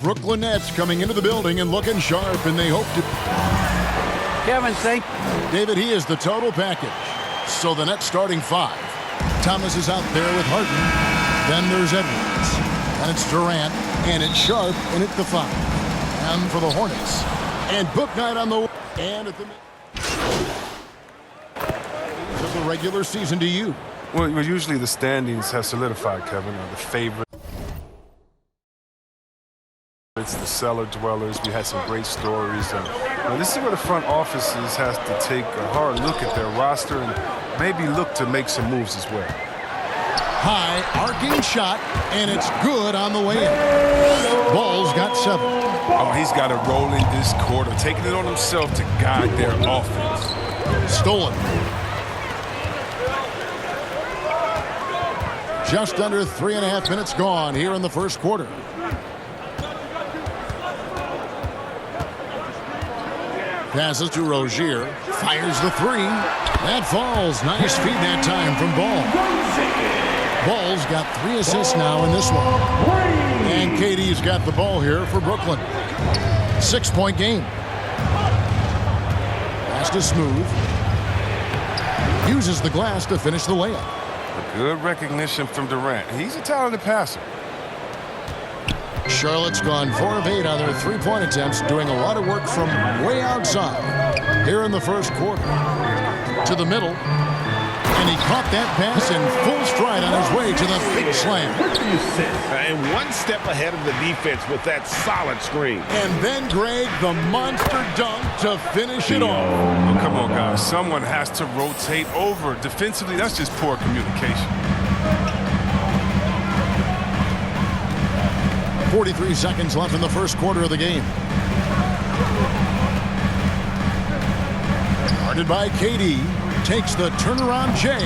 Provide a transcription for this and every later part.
Brooklyn Nets coming into the building and looking sharp, and they hope to... Kevin, thank David, he is the total package. So the Nets starting five. Thomas is out there with Harden. Then there's Edwards. And it's Durant. And it's Sharp. And it's the five. And for the Hornets. And Bouknight on the... And at the... Of the regular season to you. Well, usually the standings have solidified, Kevin, or the favorite. It's the cellar dwellers. We had some great stories. This is where the front offices has to take a hard look at their roster and maybe look to make some moves as well. High, arcing shot, and it's good on the way in. Ball's got 7. Oh, he's got to roll in this quarter, taking it on himself to guide their offense. Stolen. Just under 3.5 minutes gone here in the first quarter. Passes to Rozier. Fires the 3. That falls. Nice feed that time from Ball. Ball's got 3 assists now in this one. And KD's got the ball here for Brooklyn. 6-point game. Pass to Smooth. Uses the glass to finish the layup. Good recognition from Durant. He's a talented passer. Charlotte's gone 4 of 8 on their 3-point attempts, doing a lot of work from way outside here in the first quarter. To the middle. And he caught that pass in full stride on his way to the big slam. And one step ahead of the defense with that solid screen. And then, Greg, the monster dunk to finish it off. Oh, come on, guys. Someone has to rotate over. Defensively, that's just poor communication. 43 seconds left in the first quarter of the game. Guarded by KD. Takes the turnaround J.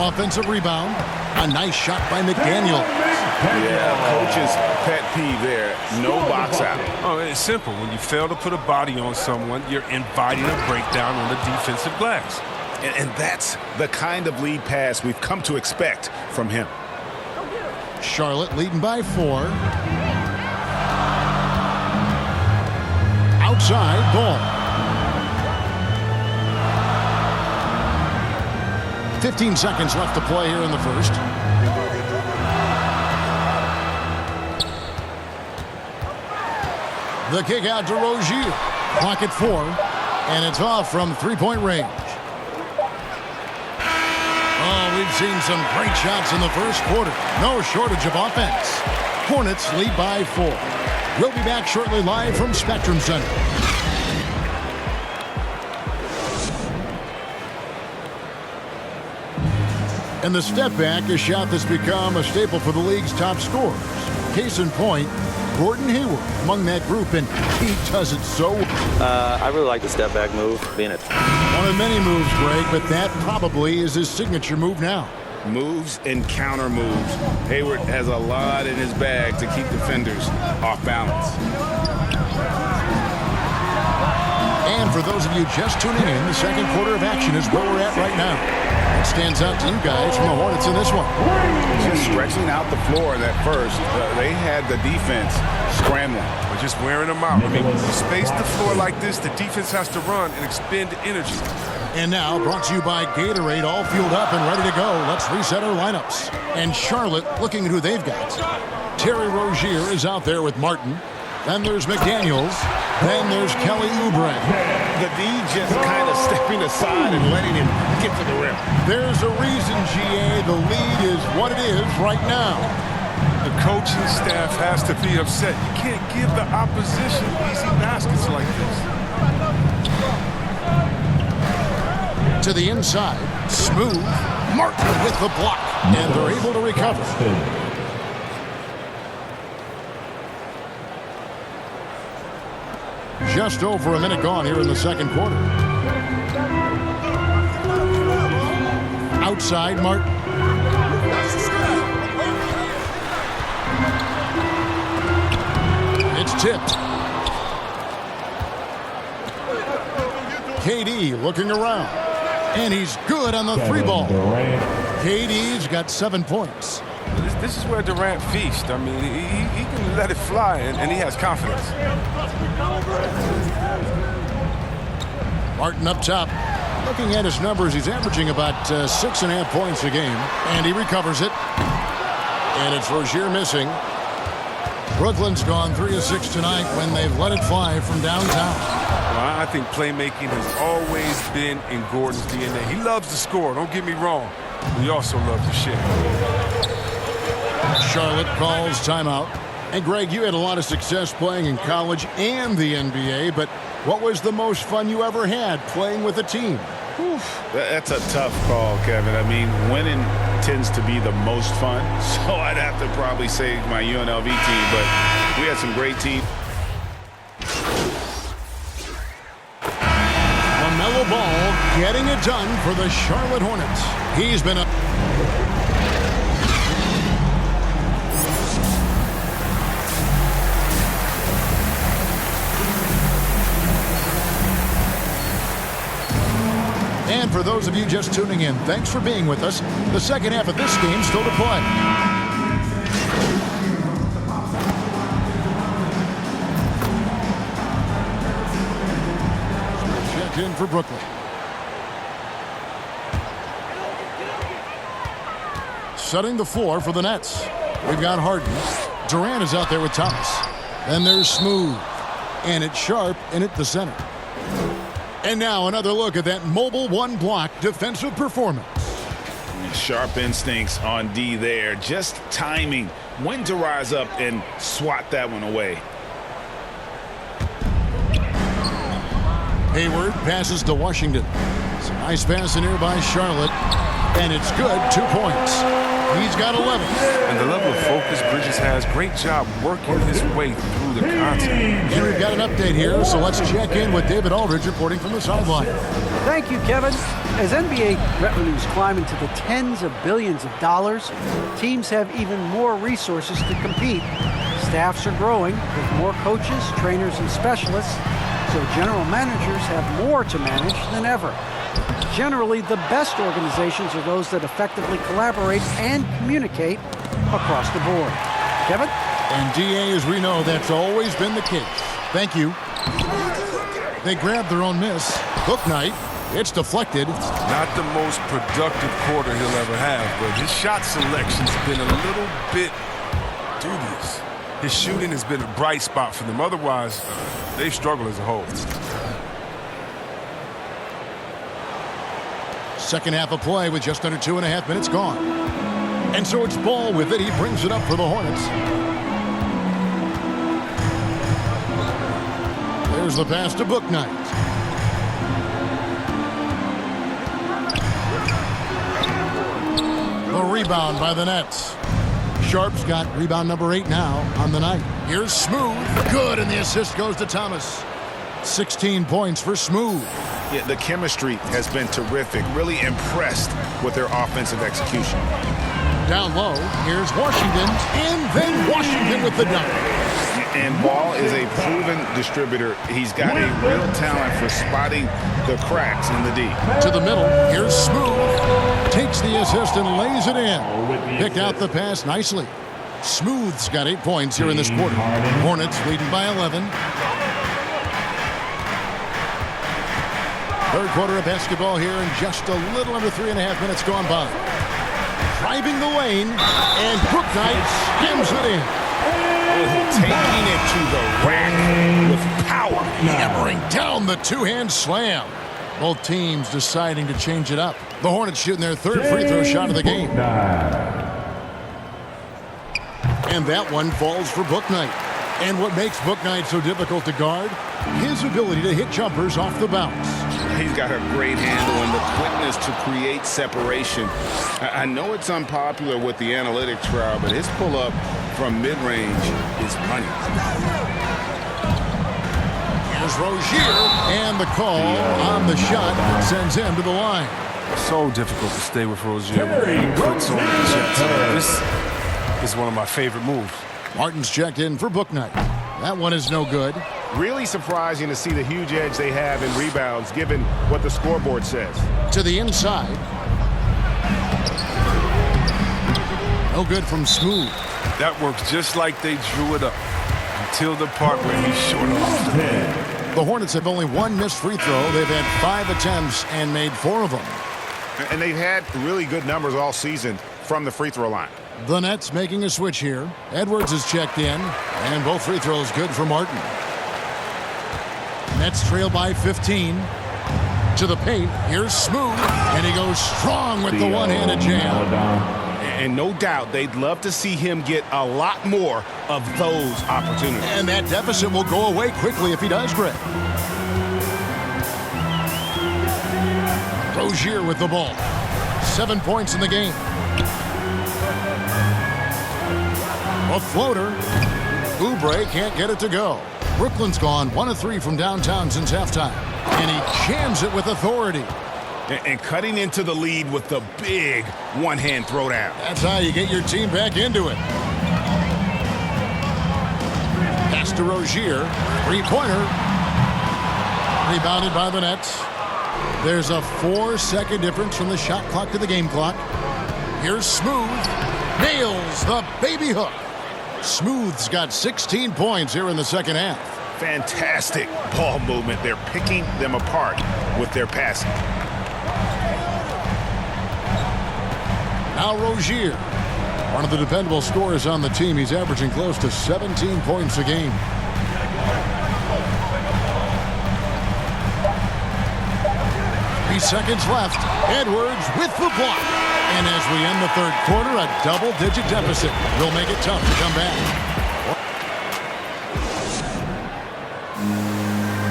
Offensive rebound. A nice shot by McDaniel. Yeah, coach's pet peeve there. No box out. Oh, it's simple. When you fail to put a body on someone, you're inviting a breakdown on the defensive glass. And that's the kind of lead pass we've come to expect from him. Charlotte leading by 4. Outside Ball. 15 seconds left to play here in the first. The kick out to Rozier. Clock at 4. And it's off from 3-point range. Oh, we've seen some great shots in the first quarter. No shortage of offense. Hornets lead by 4. We'll be back shortly live from Spectrum Center. And the step back, a shot that's become a staple for the league's top scorers. Case in point, Gordon Hayward among that group, and he does it so well. I really like the step back move, being it. One of many moves, Greg, but that probably is his signature move now. Moves and counter moves. Hayward has a lot in his bag to keep defenders off balance. And for those of you just tuning in, the second quarter of action is where we're at right now. What stands out to you guys from the Hornets in this one? Just stretching out the floor in that first. They had the defense scrambling. We're just wearing them out. I mean, when you space the floor like this, the defense has to run and expend energy. And now, brought to you by Gatorade, all fueled up and ready to go. Let's reset our lineups. And Charlotte looking at who they've got. Terry Rozier is out there with Martin. Then there's McDaniels. Then there's Kelly Oubre. The D just kind of stepping aside and letting him get to the rim. There's a reason, GA, the lead is what it is right now. The coaching staff has to be upset. You can't give the opposition easy baskets like this. To the inside, Smooth. Martin with the block. And they're able to recover. Just over a minute gone here in the second quarter. Outside, Martin. It's tipped. KD looking around. And he's good on the 3 ball. KD's got 7 points. This is where Durant feasts. I mean, he can let it fly, and he has confidence. Martin up top. Looking at his numbers, he's averaging about 6.5 points a game. And he recovers it. And it's Rozier missing. Brooklyn's gone 3 of 6 tonight when they've let it fly from downtown. Well, I think playmaking has always been in Gordon's DNA. He loves to score, don't get me wrong. He also loves to share. Charlotte calls timeout. And Greg, you had a lot of success playing in college and the NBA, but what was the most fun you ever had playing with a team? That's a tough call, Kevin. I mean, winning tends to be the most fun, so I'd have to probably say my UNLV team, but we had some great teams. LaMelo Ball getting it done for the Charlotte Hornets. He's been up. And for those of you just tuning in, thanks for being with us. The second half of this game still to play. Checked in for Brooklyn. Setting the floor for the Nets. We've got Harden. Durant is out there with Thomas. Then there's Smooth. And it's Sharp in at the center. And now another look at that mobile one-block defensive performance. Sharp instincts on D there. Just timing when to rise up and swat that one away. Hayward passes to Washington. It's a nice pass in here by Charlotte. And it's good. 2 points. He's got 11. And the level of focus Bridges has, great job working his way through the contact. And we've got an update here, so let's check in with David Aldridge reporting from the sideline. Thank you, Kevin. As NBA revenues climb into the tens of billions of dollars, teams have even more resources to compete. Staffs are growing with more coaches, trainers, and specialists, so general managers have more to manage than ever. Generally, the best organizations are those that effectively collaborate and communicate across the board. Kevin? And DA, as we know, that's always been the case. Thank you. They grabbed their own miss. Hook night. It's deflected. Not the most productive quarter he'll ever have, but his shot selection's been a little bit dubious. His shooting has been a bright spot for them. Otherwise, they've struggled as a whole. Second half of play with just under 2.5 minutes gone. And so it's Ball with it. He brings it up for the Hornets. There's the pass to Bouknight. The rebound by the Nets. Sharp's got rebound number 8 now on the night. Here's Smooth. Good, and the assist goes to Thomas. 16 points for Smooth. Yeah, the chemistry has been terrific. Really impressed with their offensive execution. Down low, here's Washington, and then Washington with the dunk. And Ball is a proven distributor. He's got a real talent for spotting the cracks in the D. To the middle, here's Smooth. Takes the assist and lays it in. Picked out the pass nicely. Smooth's got 8 points here in this quarter. Hornets leading by 11. Third quarter of basketball here, and just a little under 3.5 minutes gone by. Driving the lane, and Bouknight skims it in. Taking it to the rack with power. Hammering down the two-hand slam. Both teams deciding to change it up. The Hornets shooting their third free throw shot of the game. And that one falls for Bouknight. And what makes Bouknight so difficult to guard? His ability to hit jumpers off the bounce. He's got a great handle and the quickness to create separation. I know it's unpopular with the analytics crowd, but his pull-up from mid-range is money. Here's Rozier, and the call on the shot sends him to the line. So difficult to stay with Rozier when he puts on the jet. This is one of my favorite moves. Martin's checked in for Bouknight. That one is no good. Really surprising to see the huge edge they have in rebounds, given what the scoreboard says. To the inside. No good from Smooth. That works just like they drew it up until the part where he's short off. The Hornets have only one missed free throw. They've had 5 attempts and made 4 of them. And they've had really good numbers all season from the free throw line. The Nets making a switch here. Edwards is checked in, and both free throws good for Martin. Nets trail by 15. To the paint. Here's Smooth, and he goes strong with the one-handed jam. And no doubt they'd love to see him get a lot more of those opportunities. And that deficit will go away quickly if he does, Greg. Rozier with the ball. 7 points in the game. A floater. Oubre can't get it to go. Brooklyn's gone 1 of 3 from downtown since halftime. And he jams it with authority. And cutting into the lead with the big one-hand throwdown. That's how you get your team back into it. Pass to Rozier. 3-pointer. Rebounded by the Nets. There's a 4-second difference from the shot clock to the game clock. Here's Smooth. Nails the baby hook. Smooth's got 16 points here in the second half. Fantastic ball movement. They're picking them apart with their passing. Now Rozier, one of the dependable scorers on the team. He's averaging close to 17 points a game. Seconds left. Edwards with the block. And as we end the third quarter, a double-digit deficit will make it tough to come back.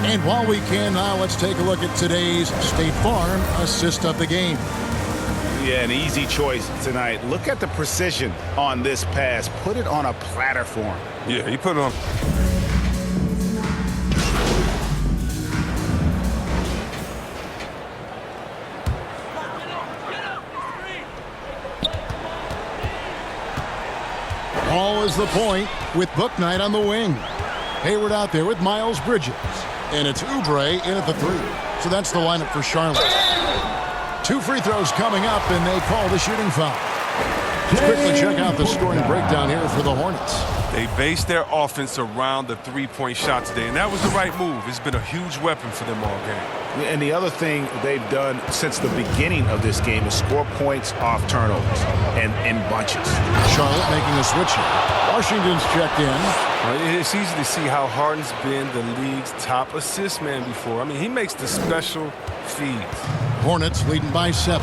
And while we can now, let's take a look at today's State Farm assist of the game. Yeah, an easy choice tonight. Look at the precision on this pass. Put it on a platter form. Yeah, he put it on. Ball is the point with Bouknight on the wing. Hayward out there with Miles Bridges. And it's Oubre in at the 3. So that's the lineup for Charlotte. 2 free throws coming up, and they call the shooting foul. Let's quickly check out the scoring breakdown here for the Hornets. They based their offense around the three-point shot today, and that was the right move. It's been a huge weapon for them all game. And the other thing they've done since the beginning of this game is score points off turnovers and in bunches. Charlotte making a switch here. Washington's checked in. It's easy to see how Harden's been the league's top assist man before. I mean, he makes the special feeds. Hornets leading by 7.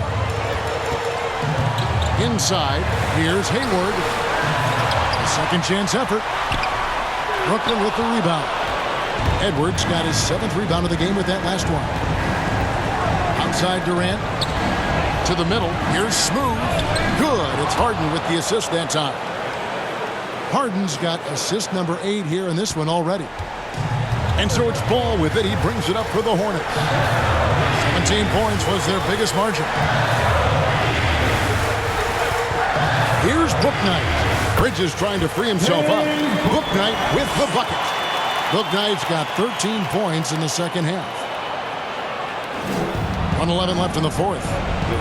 Inside, here's Hayward. A second chance effort. Brooklyn with the rebound. Edwards got his 7th rebound of the game with that last one. Outside Durant. To the middle. Here's Smooth. Good. It's Harden with the assist that time. Harden's got assist number 8 here in this one already. And so it's Ball with it. He brings it up for the Hornets. 17 points was their biggest margin. Here's Bouknight. Bridges trying to free himself up. Bouknight with the bucket. Bouknight's got 13 points in the second half. 1:11 left in the fourth.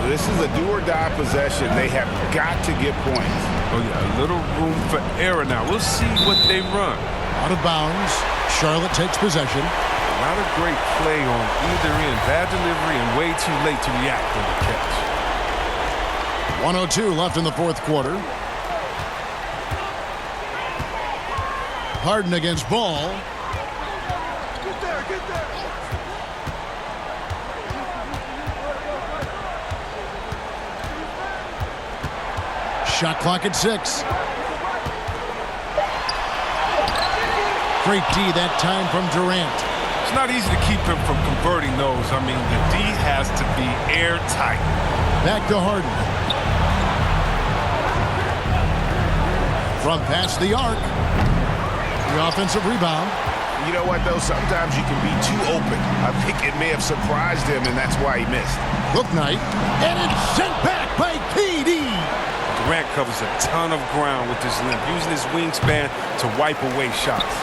This is a do-or-die possession. They have got to get points. Oh, yeah, a little room for error now. We'll see what they run. Out of bounds. Charlotte takes possession. Not a great play on either end. Bad delivery and way too late to react on the catch. 1:02 left in the fourth quarter. Harden against Ball. Get there. Shot clock at 6. Great D that time from Durant. It's not easy to keep him from converting those. I mean, the D has to be airtight. Back to Harden. From past the arc. The offensive rebound. You know what, though? Sometimes you can be too open. I think it may have surprised him, and that's why he missed. Bouknight. And it's sent back by KD. Durant covers a ton of ground with his limp, using his wingspan to wipe away shots.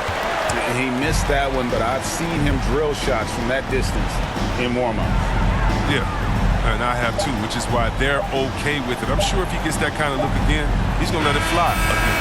He missed that one, but I've seen him drill shots from that distance in warm-up. Yeah, And I have too, which is why they're okay with it. I'm sure if he gets that kind of look again, he's going to let it fly again.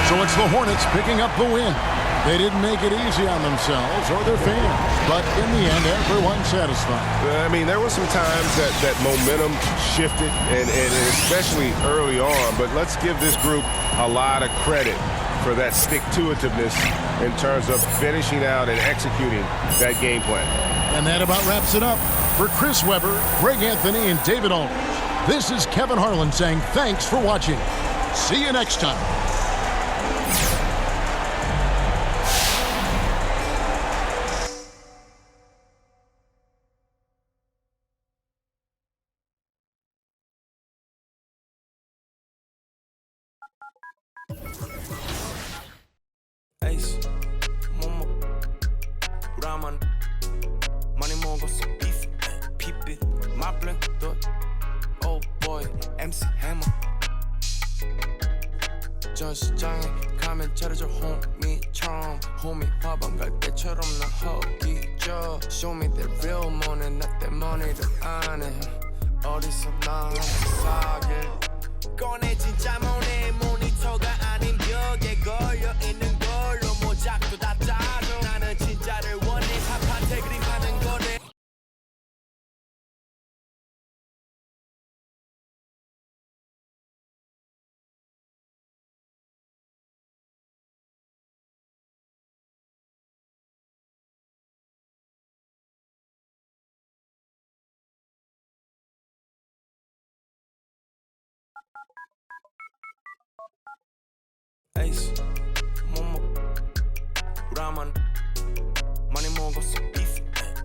So it's the Hornets picking up the win. They didn't make it easy on themselves or their fans, but in the end, everyone's satisfied. I mean, there were some times that momentum shifted, and especially early on, but let's give this group a lot of credit for that stick-to-itiveness in terms of finishing out and executing that game plan. And that about wraps it up. For Chris Webber, Greg Anthony, and David Aldridge, this is Kevin Harlan saying thanks for watching. See you next time. Ace, Momo, Raman, Money Mongo, beef, peep it, my blink, oh boy, MC Hammer. Just giant, comment, 차려줘, homie처럼, homie, 밥안 갈 때처럼 나 허기져. Show me the real money, not the money that 안 해. 어디서 나한테 사길. 꺼내 진짜 모네, 모니터가 아닌 벽에 걸려 있는 걸로 모작도 다 짜줘. 나는 진짜를 원해, 팝한테 그림하는 거네. Ace, Momo, Raman, Money Mongo, beef,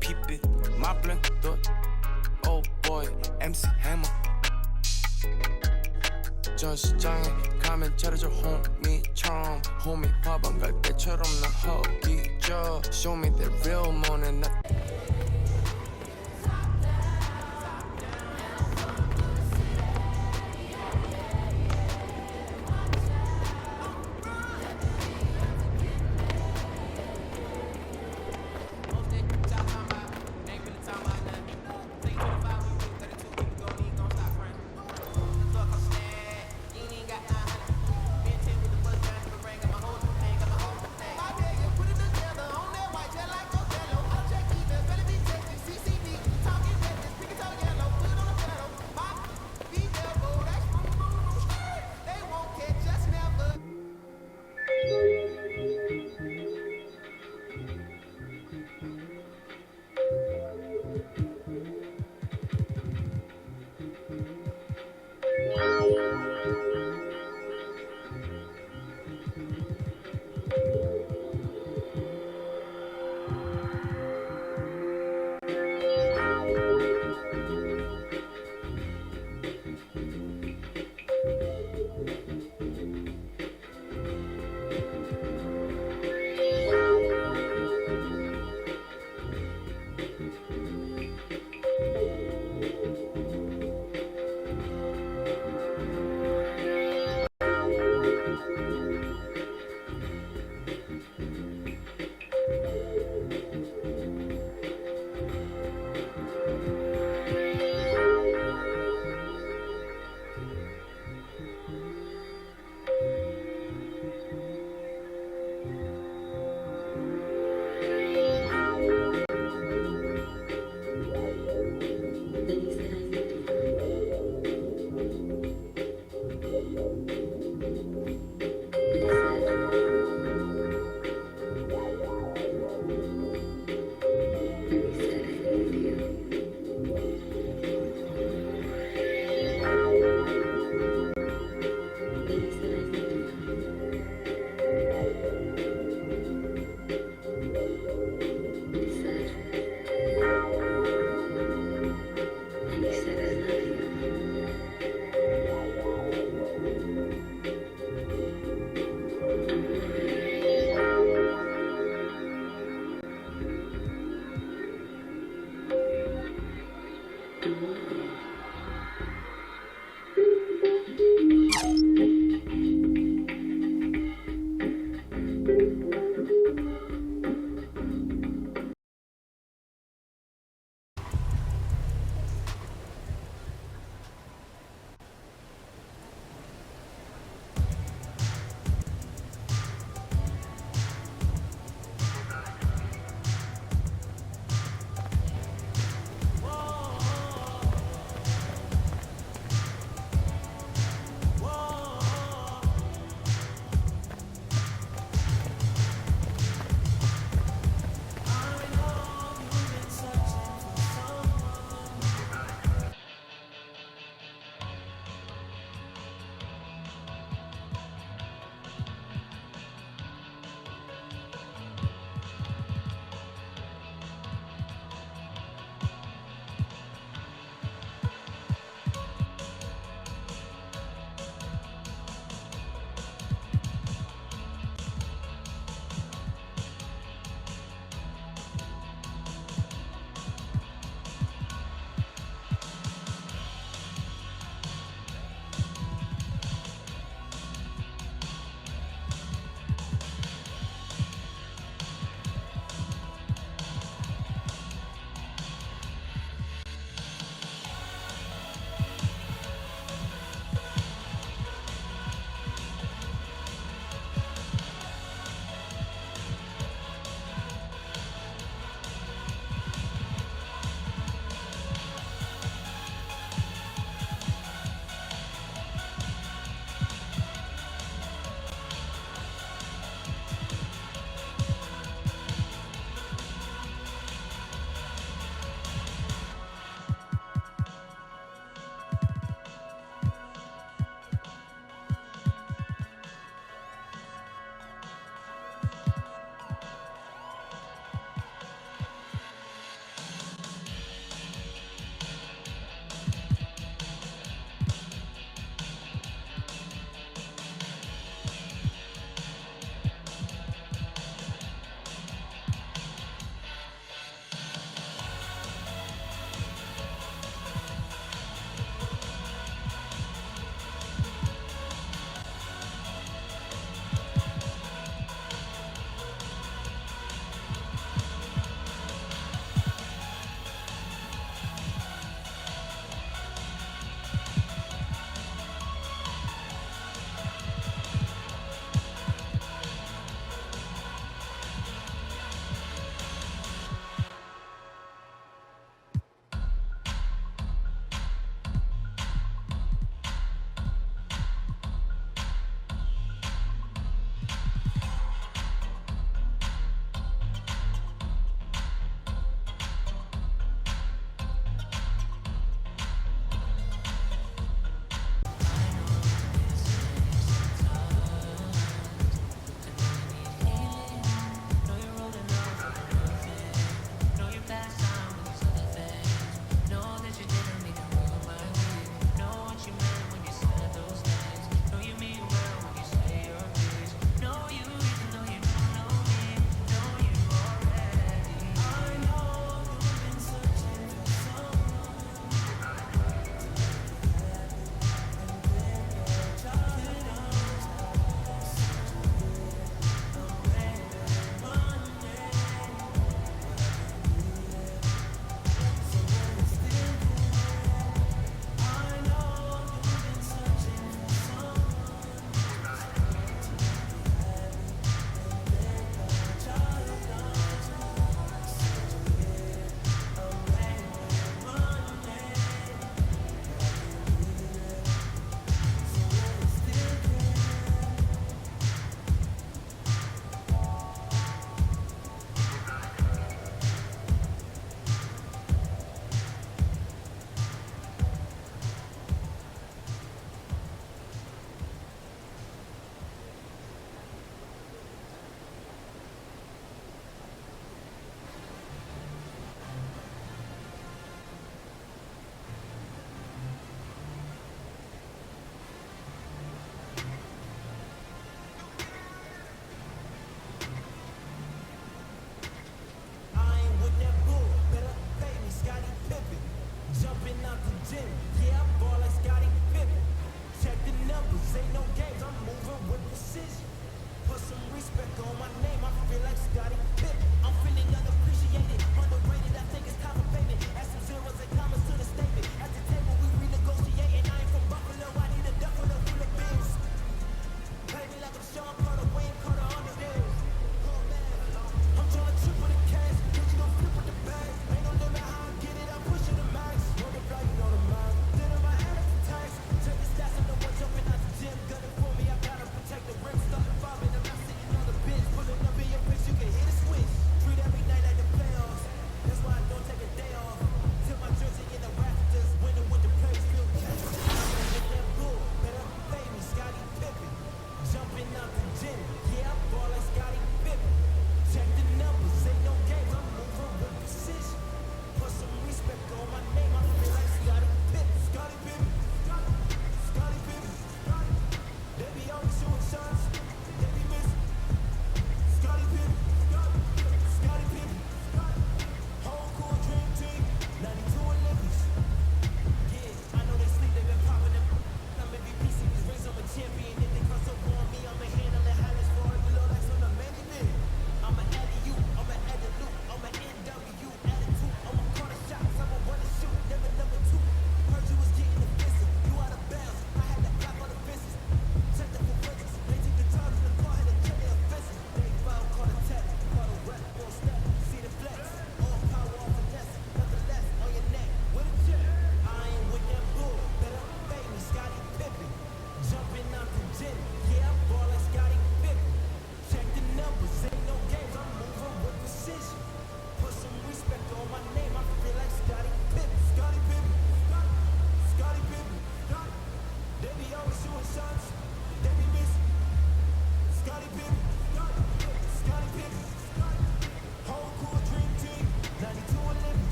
peep it, my blink, oh boy, MC Hammer. Just giant, comment, 차려줘, homie처럼, homie, 밥안 갈 때처럼 나 허기져. Show me the real money, not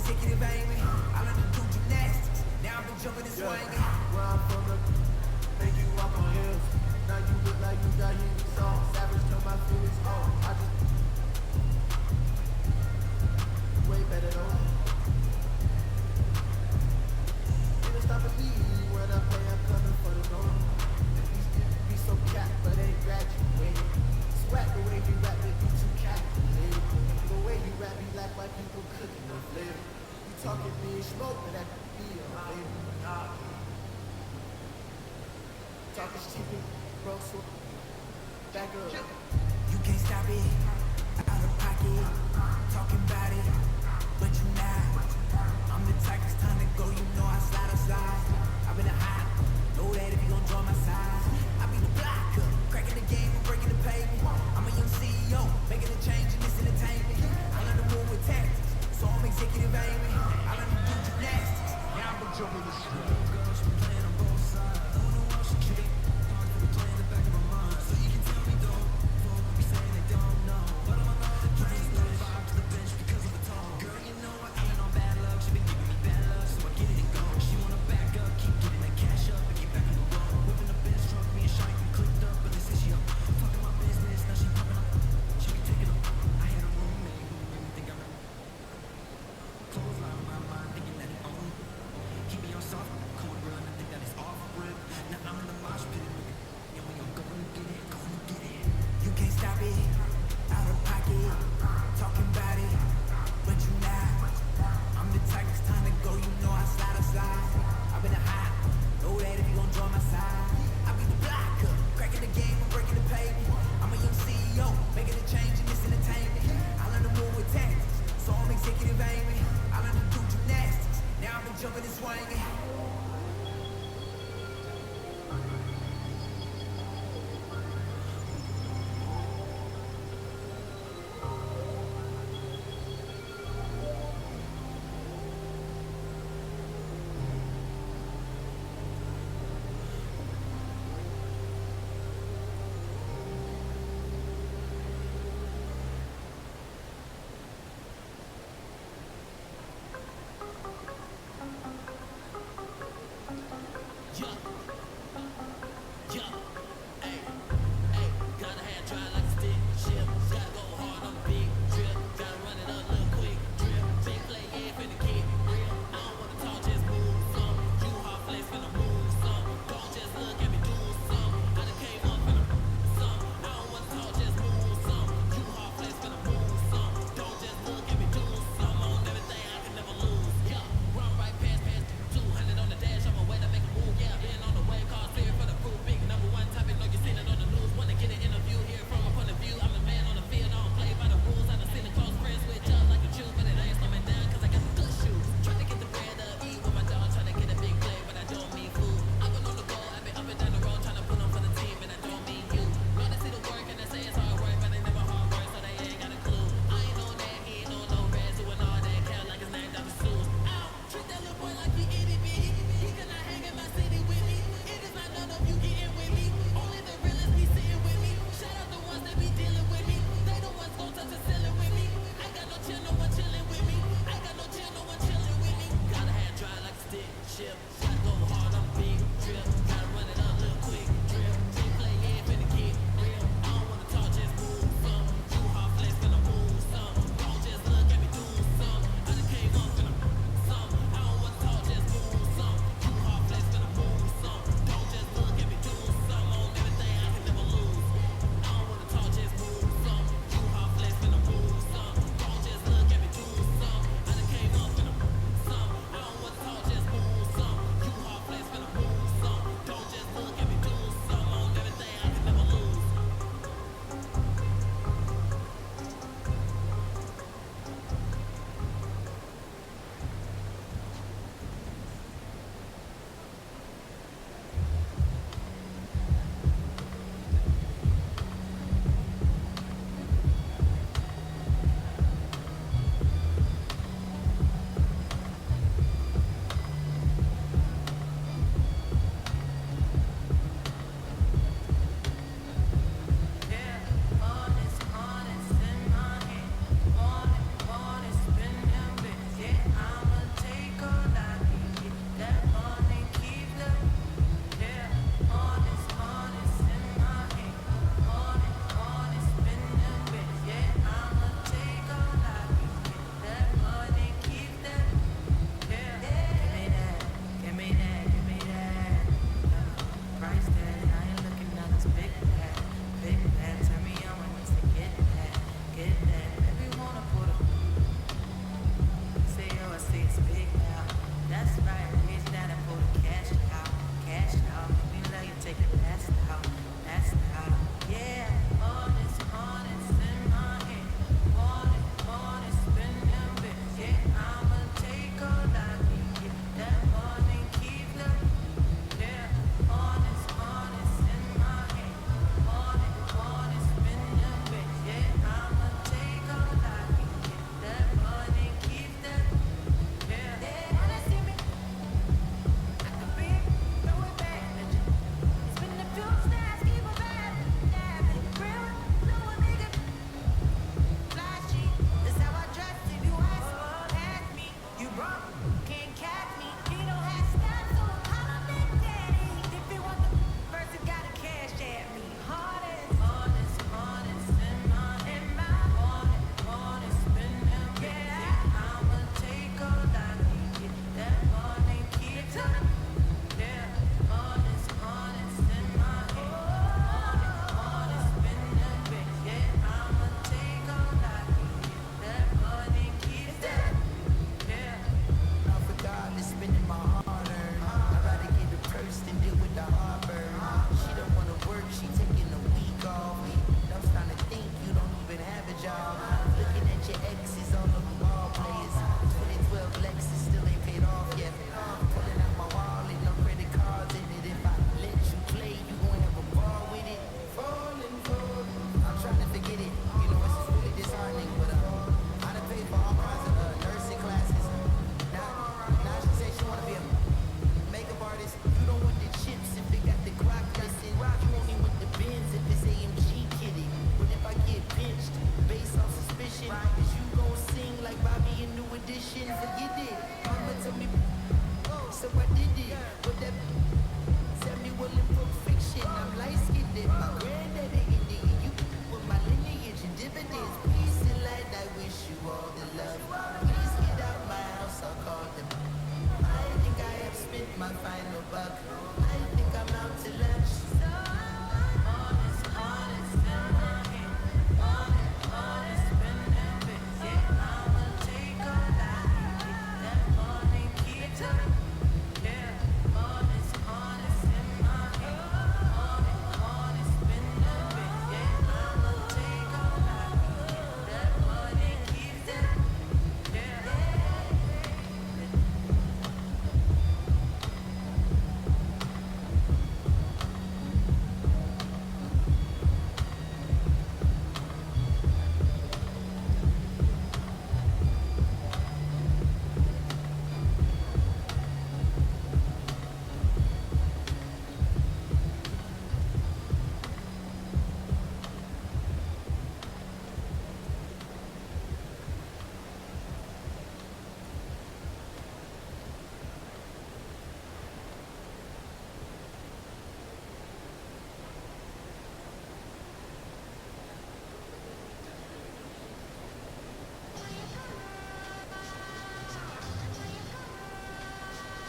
executive aiming. I learned to do gymnastics. Now I've been jumping and swinging. Where I'm from, make you walk on hills. Now you look like you got heat song. Savage turn my feelings on. I just way better though. Didn't stop at me when I play. I'm coming for the goal. Be so cat, but ain't graduated. Swag the way you rap, it be too calculated. The way you rap, be like white people cooking no flavor. You talking big smoke, but that could be a flavor. Talking stupid, bro, so back up. You can't stop it. Out of pocket. Talking about it. But you not. I'm the type it's time to go. You know I slide or slide. I've been a hot. Know that if you gon' draw my side. I be the blocker. Cracking the game and breaking the pavement. I'm a young CEO. Making a change in this entertainment. I learned to move with tactics. So I'm executive aiming. I learned to do gymnastics. Now I've been jumping the street. Girls from playing on both sides. Don't know what she kick. Playing the back of my mind. So you can tell me don't. Folks be saying they don't know. But I'm a lot of brains. Don't vibe to the bench because of the tone. Girl, you know I ain't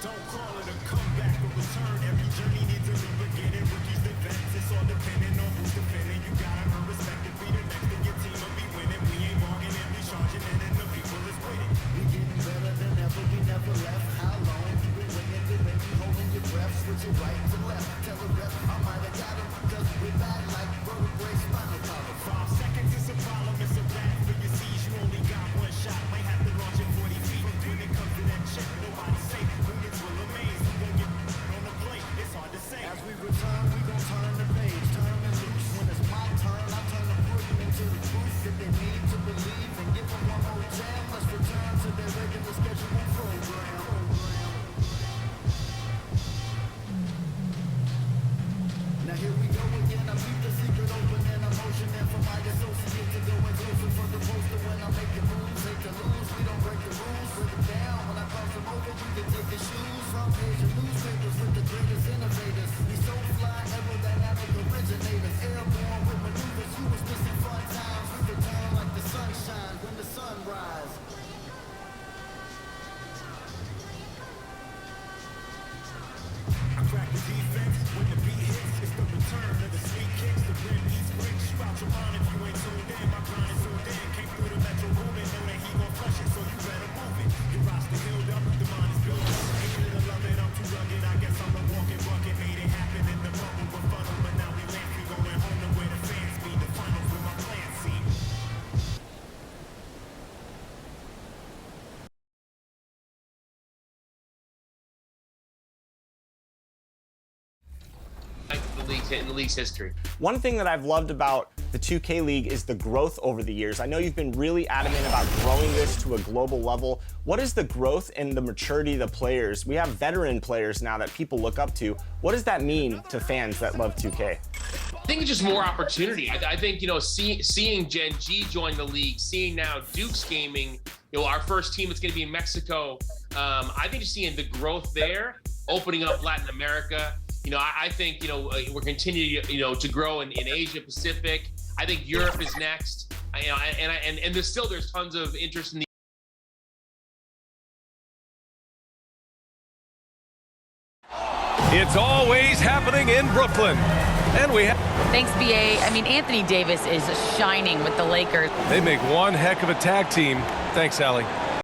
Don't call it a comeback or return. Every journey needs a new beginning. Rookies and vets, it's all depending on who's defending. You gotta earn respect and be the next, and your team will be winning. We ain't bargaining, we charging in, and the people is waiting. We getting better than ever, we never left. How long you been waiting, been maybe holding your breath, switching right to left. Tell the rep, I might have got him, cause we're back like vertebrae, spinal column. 5 seconds is a problem, it's a bad for your C's. You only got one shot, might have to launch it 40 feet. When it comes to that check, nobody's safe. Millions will amaze, we gon' get on the plate. It's hard to say. As we return, we gon' turn the page, turn and loose. When it's my turn, I turn the pudding into the truth. If they need to believe and give them one more jam, let's return to their regular scheduled program. Now here we go again, I leave the secret open and I'm motioning for my associate to go and closer for the poster when I'm making moves. Hate to lose, we don't break the rules. Break it down, when I cross them over, you can take your shoes. Front page of newspapers with the greatest innovators. We so fly, aerodynamic originators. Airborne with maneuvers, you was missing fun times. We return like the sunshine when the sun rise. I crack the defense when the beat hits. It's the return of the sweet kicks. The rim beats bricks. You out your mind if you ain't tuned in. My grind is tuned in. Came through the metro movement. Know that he gon' flush it, so you better move it. Your roster healed up, the mind is built up. Hate it or love it, I'm too rugged. I guess I'm a walking bucket. Made it happen in the bubble with funnel, but now we land. We going home to where the fans be. The finals with my plan see. In the league's history. One thing that I've loved about the 2K League is the growth over the years. I know you've been really adamant about growing this to a global level. What is the growth and the maturity of the players? We have veteran players now that people look up to. What does that mean to fans that love 2K? I think it's just more opportunity. I think, you know, seeing Gen G join the league, seeing now Duke's Gaming, you know, our first team that's going to be in Mexico. I think just seeing the growth there, opening up Latin America. You know, I think, you know, we're continuing, you know, to grow in Asia Pacific. I think Europe is next. You know, and there's tons of interest in the. It's always happening in Brooklyn. And we have. Thanks, BA. I mean, Anthony Davis is shining with the Lakers. They make one heck of a tag team. Thanks, Allie.